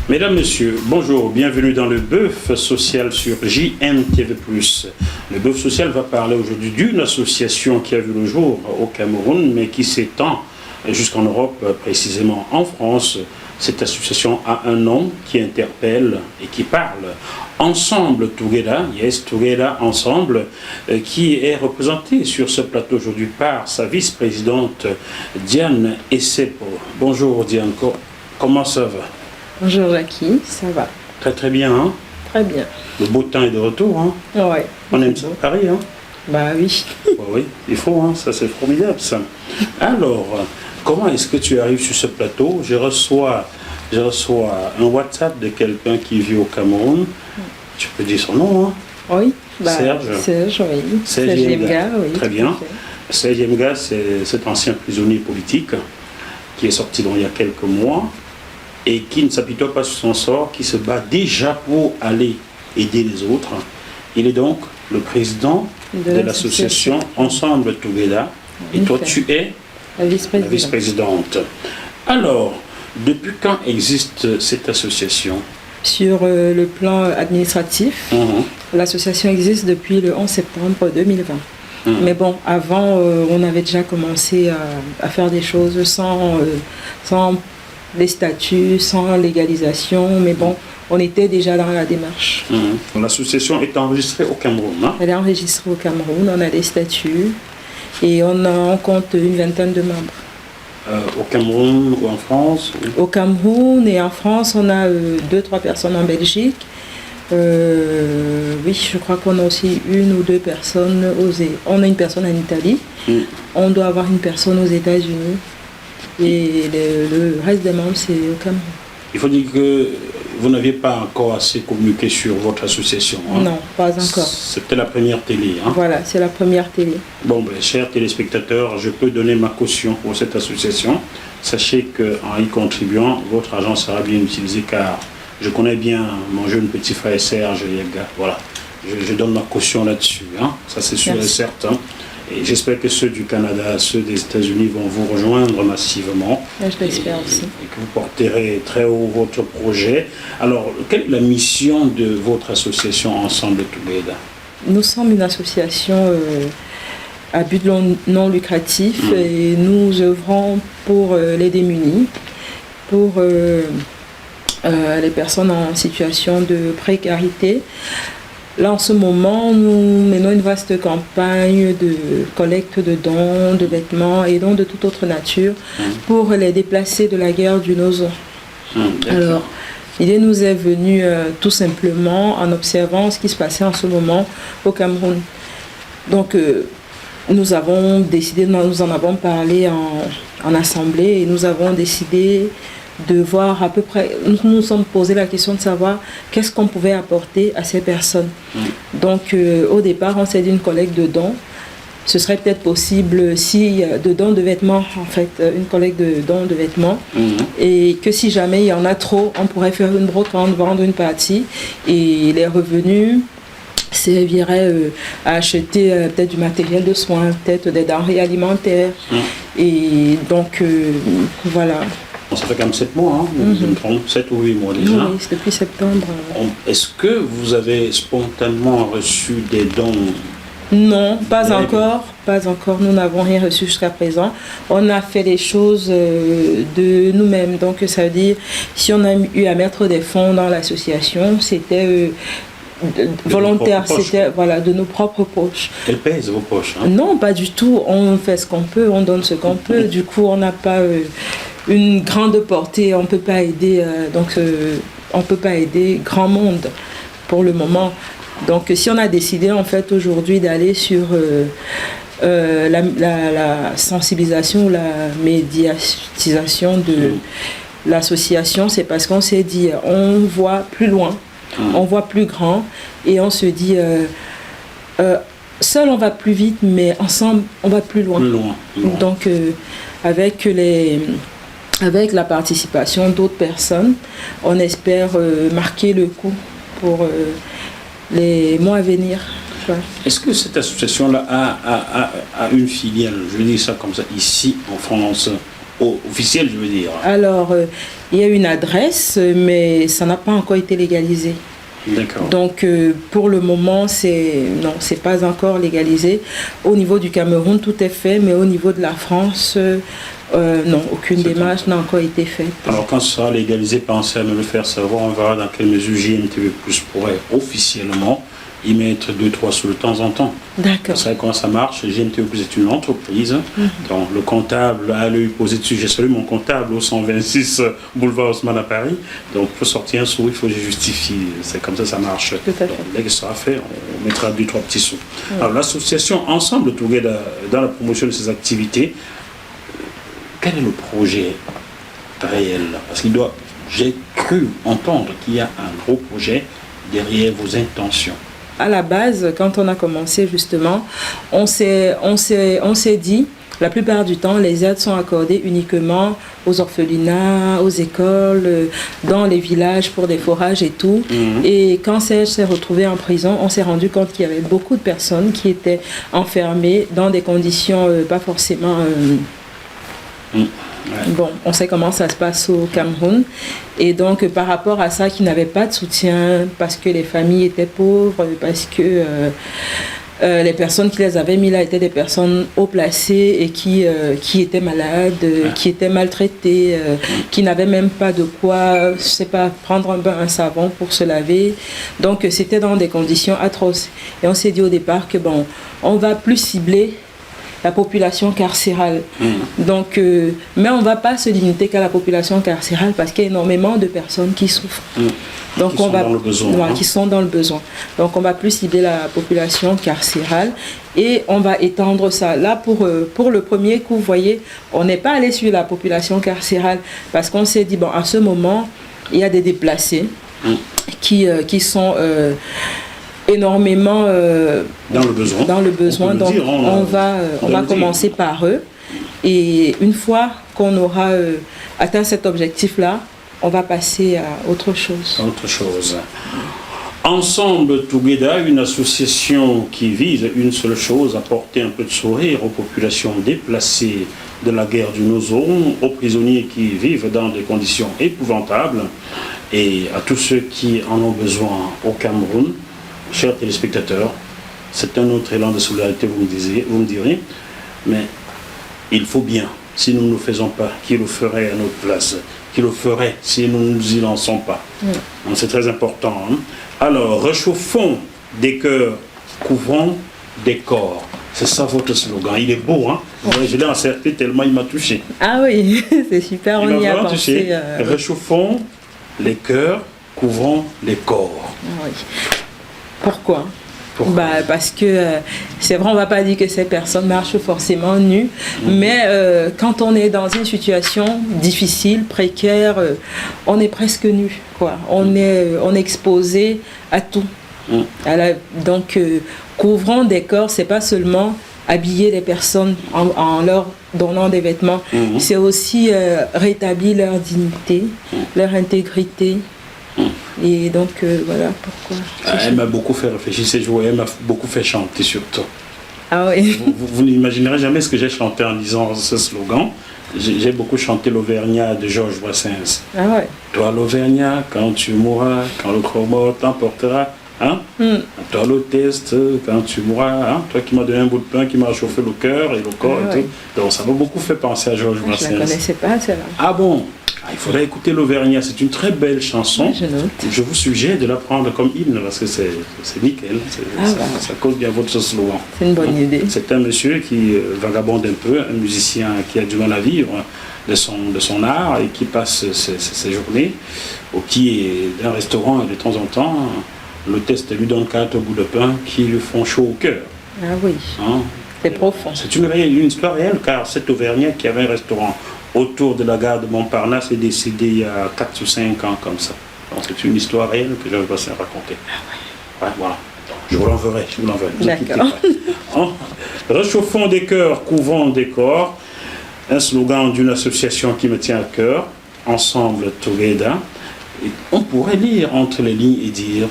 Mesdames, Messieurs, bonjour, bienvenue dans le Bœuf Social sur JMTV+. Le Bœuf Social va parler aujourd'hui d'une association qui a vu le jour au Cameroun, mais qui s'étend jusqu'en Europe, précisément en France. Cette association a un nom qui interpelle et qui parle. Ensemble Together, yes, Together Ensemble, qui est représenté sur ce plateau aujourd'hui par sa vice-présidente Diane Essepo. Bonjour Diane, comment ça va? Bonjour Jackie, ça va? Très très bien, hein? Très bien. Le beau temps est de retour, hein? Ouais. On aime ça Paris, hein? Bah oui. Oui, il faut, hein? Ça c'est formidable ça. Alors, comment est-ce que tu arrives sur ce plateau? Je reçois un WhatsApp de quelqu'un qui vit au Cameroun. Tu peux dire son nom, hein? Oui. Bah, Serge, oui. Serge Yemga, oui. Très bien. Serge Yemga, c'est cet ancien prisonnier politique qui est sorti il y a quelques mois et qui ne s'apitoie pas sur son sort, qui se bat déjà pour aller aider les autres. Il est donc le président de l'association Ensemble Together. Et toi, tu es la vice-présidente. Vice-présidente. Alors, depuis quand existe cette association? Sur le plan administratif, l'association existe depuis le 11 septembre 2020. Mais bon, avant, on avait déjà commencé à faire des choses sans les statuts, sans légalisation, mais bon, on était déjà dans la démarche. L'association est enregistrée au Cameroun, hein? Elle est enregistrée au Cameroun, on a des statuts et on compte une vingtaine de membres. Au Cameroun ou en France? Au Cameroun et en France, on a 2-3 personnes en Belgique. Oui, je crois qu'on a aussi une ou deux personnes on a une personne en Italie. On doit avoir une personne aux États-Unis. Et le reste des membres, c'est au Cameroun. Il faut dire que vous n'aviez pas encore assez communiqué sur votre association, hein? Non, pas encore. C'était la première télé, hein? Voilà, c'est la première télé. Bon, ben, chers téléspectateurs, je peux donner ma caution pour cette association. Sachez qu'en y contribuant, votre argent sera bien utilisé car je connais bien mon jeune petit frère Serge Yemga. Voilà, je donne ma caution là-dessus, hein? Ça c'est sûr et certain. Et j'espère que ceux du Canada, ceux des États-Unis vont vous rejoindre massivement. Je l'espère aussi. Et que vous porterez très haut votre projet. Alors, quelle est la mission de votre association Ensemble Together? Nous sommes une association à but non lucratif et nous œuvrons pour les démunis, pour les personnes en situation de précarité. Là, en ce moment, nous menons une vaste campagne de collecte de dons, de vêtements et dons de toute autre nature pour les déplacés de la guerre du Nozo. Alors, l'idée nous est venue tout simplement en observant ce qui se passait en ce moment au Cameroun. Donc, nous avons décidé, nous en avons parlé en assemblée et nous avons décidé de voir à peu près, nous sommes posé la question de savoir qu'est-ce qu'on pouvait apporter à ces personnes. Donc au départ, on s'est dit une collecte de dons. Ce serait peut-être possible de dons de vêtements, en fait, une collecte de dons de vêtements. Et que si jamais il y en a trop, on pourrait faire une brocante, vendre une partie et les revenus servirait à acheter peut-être du matériel de soins, peut-être des denrées alimentaires. Et donc voilà. Ça fait quand même 7 mois, hein? 7 ou 8 mois déjà. Oui, c'est depuis septembre. Est-ce que vous avez spontanément reçu des dons? Non, pas encore. Pas encore. Nous n'avons rien reçu jusqu'à présent. On a fait les choses de nous-mêmes. Donc ça veut dire, si on a eu à mettre des fonds dans l'association, c'était volontaire, c'était de nos propres poches. Elles pèsent vos poches, hein? Non, pas du tout. On fait ce qu'on peut, on donne ce qu'on peut. Du coup, on n'a pas une grande portée. On peut pas aider. On peut pas aider grand monde pour le moment. Donc, si on a décidé en fait aujourd'hui d'aller sur la sensibilisation, la médiatisation de l'association, c'est parce qu'on s'est dit, on voit plus loin. On voit plus grand et on se dit seul on va plus vite mais ensemble on va plus loin. Donc avec la participation d'autres personnes, on espère marquer le coup pour les mois à venir. Est-ce que cette association-là a une filiale, je dis ça comme ça, ici en France, officielle, je veux dire. Alors, il y a une adresse, mais ça n'a pas encore été légalisé. D'accord. Donc, pour le moment, c'est pas encore légalisé. Au niveau du Cameroun, tout est fait, mais au niveau de la France, non, aucune démarche n'a encore été faite. Alors, quand ce sera légalisé, pensez à me le faire savoir. On verra dans quelle mesure GMTV Plus pourrait officiellement y mettre 2-3 sous de temps en temps. D'accord. Vous savez comment ça marche. GMTV Plus est une entreprise. Donc, le comptable a lui poser dessus. J'ai salué mon comptable au 126 boulevard Haussmann à Paris. Donc, pour sortir un sou, il faut que je justifie. C'est comme ça marche. Tout à fait. Donc, dès que ce sera fait, on mettra 2-3 petits sous. Alors, l'association Ensemble Together, dans la promotion de ses activités, quel est le projet réel? Parce j'ai cru entendre qu'il y a un gros projet derrière vos intentions. À la base, quand on a commencé justement, on s'est dit, la plupart du temps, les aides sont accordées uniquement aux orphelinats, aux écoles, dans les villages pour des forages et tout. Et quand Serge s'est retrouvé en prison, on s'est rendu compte qu'il y avait beaucoup de personnes qui étaient enfermées dans des conditions pas forcément... Bon, on sait comment ça se passe au Cameroun. Et donc, par rapport à ça, qui n'avaient pas de soutien, parce que les familles étaient pauvres, parce que les personnes qui les avaient mis là étaient des personnes haut placées et qui étaient malades, qui étaient maltraitées, qui n'avaient même pas de quoi, je sais pas, prendre un bain, un savon pour se laver. Donc, c'était dans des conditions atroces. Et on s'est dit au départ que, bon, on va plus cibler la population carcérale. Donc, mais on ne va pas se limiter qu'à la population carcérale parce qu'il y a énormément de personnes qui souffrent. Donc, qui sont dans le besoin. Donc, on va plus cibler la population carcérale et on va étendre ça. Là, pour le premier coup, vous voyez, on n'est pas allé sur la population carcérale parce qu'on s'est dit, bon, à ce moment, il y a des déplacés qui sont... énormément dans le besoin. Donc on va commencer par eux et une fois qu'on aura atteint cet objectif là, on va passer à autre chose. Ensemble Together, une association qui vise une seule chose, apporter un peu de sourire aux populations déplacées de la guerre du Nozo, aux prisonniers qui vivent dans des conditions épouvantables et à tous ceux qui en ont besoin au Cameroun. Chers téléspectateurs, c'est un autre élan de solidarité, vous me direz, mais il faut bien, si nous ne le faisons pas, qui le ferait à notre place, qui le ferait si nous ne nous y lançons pas. Donc c'est très important. Alors, réchauffons des cœurs, couvrons des corps. C'est ça votre slogan. Il est beau, hein? Je l'ai encerclé tellement il m'a touché. Ah oui, c'est super, on y a pensé. Réchauffons les cœurs, couvrons les corps. Ah oui. Pourquoi? Parce que c'est vrai, on ne va pas dire que ces personnes marchent forcément nues, mais quand on est dans une situation difficile, précaire, on est presque nu, quoi. On est exposé à tout. Donc, couvrant des corps, c'est pas seulement habiller les personnes en leur donnant des vêtements, c'est aussi rétablir leur dignité, leur intégrité. Et donc voilà pourquoi. Elle m'a beaucoup fait réfléchir ces jours, elle m'a beaucoup fait chanter surtout. Ah oui. Vous n'imaginerez jamais ce que j'ai chanté en disant ce slogan. J'ai beaucoup chanté l'Auvergnat de Georges Brassens. Ah ouais. Toi l'Auvergnat, quand tu mourras, quand le chromos t'emportera, hein? Toi le test, quand tu mourras, hein? Toi qui m'as donné un bout de pain, qui m'a chauffé le cœur et le corps et tout. Donc ça m'a beaucoup fait penser à Georges Brassens. Je ne la connaissais pas celle-là. Ah bon? Il faudrait écouter l'Auvergnat, c'est une très belle chanson. Je vous suggère de la prendre comme hymne parce que c'est nickel, ça cause bien votre slogan. C'est une bonne idée. C'est un monsieur qui vagabonde un peu, un musicien qui a du mal à vivre de son art et qui passe ses journées au pied d'un restaurant et de temps en temps, le test lui donne 4 bouts de pain qui lui font chaud au cœur. Ah oui, c'est profond. C'est une histoire réelle car cet Auvergnat qui avait un restaurant autour de la gare de Montparnasse est décédé il y a 4 ou 5 ans comme ça. Donc c'est une histoire réelle que je vais passer à raconter. Ouais, voilà. Je vous l'enverrai. D'accord. Réchauffons des cœurs, couvrons des corps. Un slogan d'une association qui me tient à cœur. Ensemble Together. Et on pourrait lire entre les lignes et dire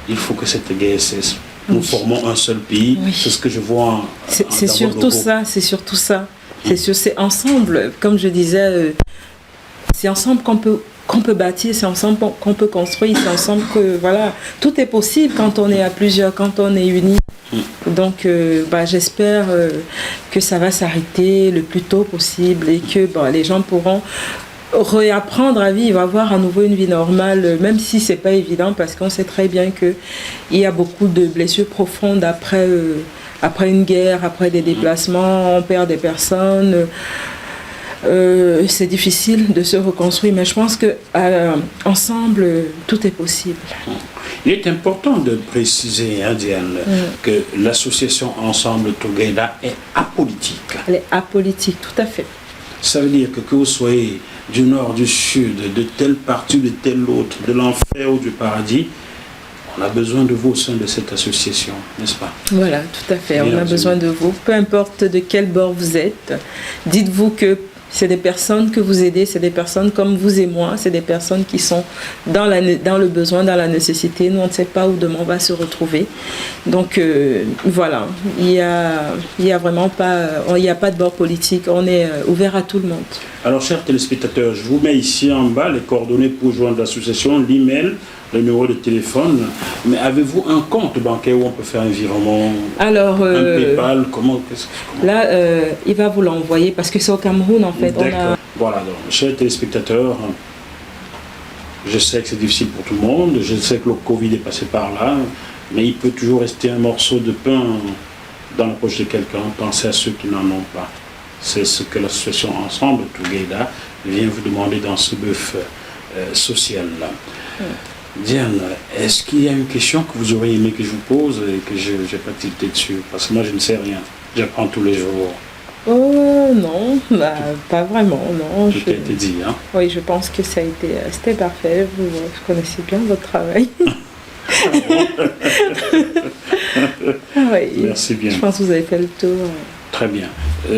il faut que cette guerre cesse. Nous formons un seul pays. C'est ce que je vois. C'est surtout ça. C'est surtout ça. C'est ensemble, comme je disais, c'est ensemble qu'on peut bâtir, c'est ensemble qu'on peut construire, c'est ensemble que, voilà, tout est possible quand on est à plusieurs, quand on est unis. Donc, j'espère que ça va s'arrêter le plus tôt possible et que les gens pourront réapprendre à vivre, avoir à nouveau une vie normale, même si c'est pas évident parce qu'on sait très bien qu'il y a beaucoup de blessures profondes après une guerre, après des déplacements, on perd des personnes. C'est difficile de se reconstruire, mais je pense que ensemble, tout est possible. Il est important de préciser, Diane, que l'association Ensemble Together est apolitique. Elle est apolitique, tout à fait. Ça veut dire que vous soyez du nord, du sud, de telle partie, de telle autre, de l'enfer ou du paradis, on a besoin de vous au sein de cette association, n'est-ce pas? Voilà, tout à fait. On a besoin de vous. Peu importe de quel bord vous êtes, dites-vous que c'est des personnes que vous aidez, c'est des personnes comme vous et moi, c'est des personnes qui sont dans le besoin, dans la nécessité. Nous, on ne sait pas où demain on va se retrouver. Donc, voilà, il y a vraiment pas, il n'y a pas de bord politique, on est ouvert à tout le monde. Alors, chers téléspectateurs, je vous mets ici en bas les coordonnées pour joindre l'association, l'email, le numéro de téléphone. Mais avez-vous un compte bancaire où on peut faire un virement? Alors, un PayPal, comment? Là, il va vous l'envoyer parce que c'est au Cameroun en fait. Voilà, donc, chers téléspectateurs, je sais que c'est difficile pour tout le monde, je sais que le Covid est passé par là, mais il peut toujours rester un morceau de pain dans la poche de quelqu'un. Pensez à ceux qui n'en ont pas. C'est ce que l'association Ensemble Together vient vous demander dans ce bœuf social-là. Diane, est-ce qu'il y a une question que vous auriez aimé que je vous pose et que je n'ai pas tilté dessus? Parce que moi, je ne sais rien. J'apprends tous les jours. Oh non, pas vraiment, non. Tout a été dit, hein? Oui, je pense que c'était parfait. Vous connaissez bien votre travail. Oui, merci bien. Je pense que vous avez fait le tour. Très bien.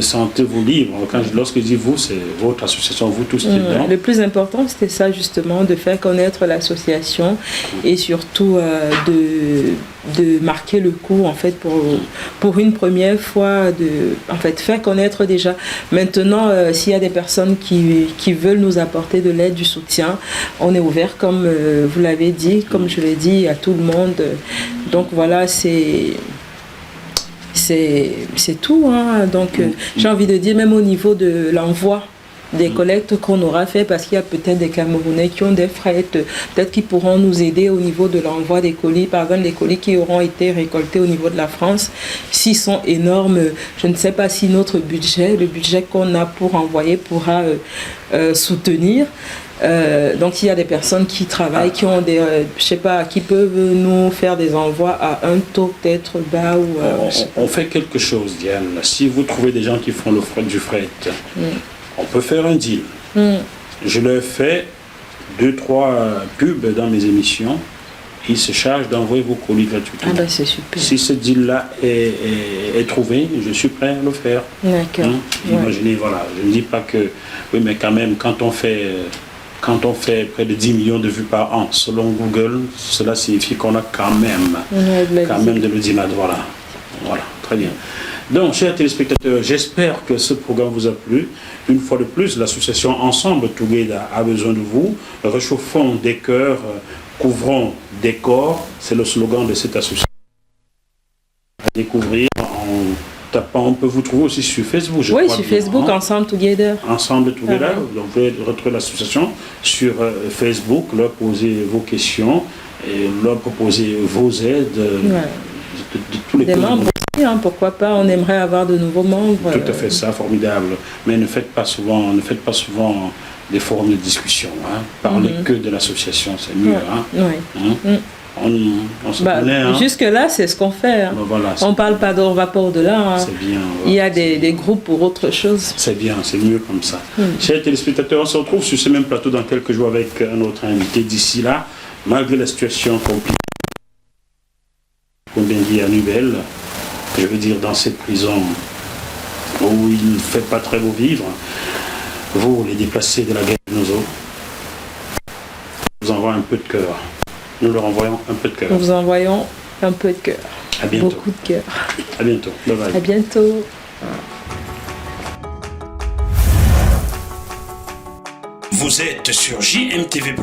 Sentez-vous libre. Lorsque je dis vous, c'est votre association, vous tous qui êtes dedans. Le plus important, c'était ça justement, de faire connaître l'association et surtout de marquer le coup en fait pour une première fois, faire connaître déjà. Maintenant, s'il y a des personnes qui veulent nous apporter de l'aide, du soutien, on est ouvert comme vous l'avez dit, comme je l'ai dit à tout le monde. Donc voilà, c'est tout, hein. Donc j'ai envie de dire, même au niveau de l'envoi des collectes qu'on aura fait, parce qu'il y a peut-être des Camerounais qui ont des frais, peut-être qu'ils pourront nous aider au niveau de l'envoi des colis, par exemple les colis qui auront été récoltés au niveau de la France, s'ils sont énormes, je ne sais pas si notre budget, le budget qu'on a pour envoyer pourra soutenir. Donc il y a des personnes qui travaillent, qui ont des, qui peuvent nous faire des envois à un taux peut-être bas ou. On fait quelque chose, Diane. Si vous trouvez des gens qui font le fret du fret, on peut faire un deal. Je leur fais 2-3 pubs dans mes émissions. Ils se chargent d'envoyer vos colis gratuitement. Ah ben c'est super. Si ce deal-là est trouvé, je suis prêt à le faire. D'accord. Imaginez, voilà. Je ne dis pas que. Oui, mais quand même, quand on fait près de 10 millions de vues par an, selon Google, cela signifie qu'on a quand même de l'audimat. Voilà, très bien. Donc, chers téléspectateurs, j'espère que ce programme vous a plu. Une fois de plus, l'association Ensemble Together a besoin de vous. Réchauffons des cœurs, couvrons des corps. C'est le slogan de cette association. À découvrir en tapant, on peut vous trouver aussi sur Facebook. Oui, sur Facebook, Ensemble Together. Ensemble Together. Donc, vous pouvez retrouver l'association sur Facebook, leur poser vos questions et leur proposer vos aides de tous les membres. Pourquoi pas, on aimerait avoir de nouveaux membres. Tout à fait, ça, formidable. Mais ne faites pas souvent des forums de discussion. Hein. Parlez que de l'association, c'est mieux. On se connaît, hein. Jusque-là, c'est ce qu'on fait. Hein. Voilà, on parle pas on va pas au-delà. Hein. C'est bien. Il y a des groupes pour autre chose. C'est bien, c'est mieux comme ça. Chers téléspectateurs, on se retrouve sur ce même plateau dans quelques jours avec un autre invité. D'ici là, malgré la situation compliquée, comme bien dit à Nubel, je veux dire dans cette prison où il ne fait pas très beau vivre, vous, les déplacés de la guerre de nos eaux, vous envoyez un peu de cœur. Nous leur envoyons un peu de cœur. Nous vous envoyons un peu de cœur. À bientôt. Beaucoup de cœur. À bientôt. Bye bye. À bientôt. Vous êtes sur JMTV+.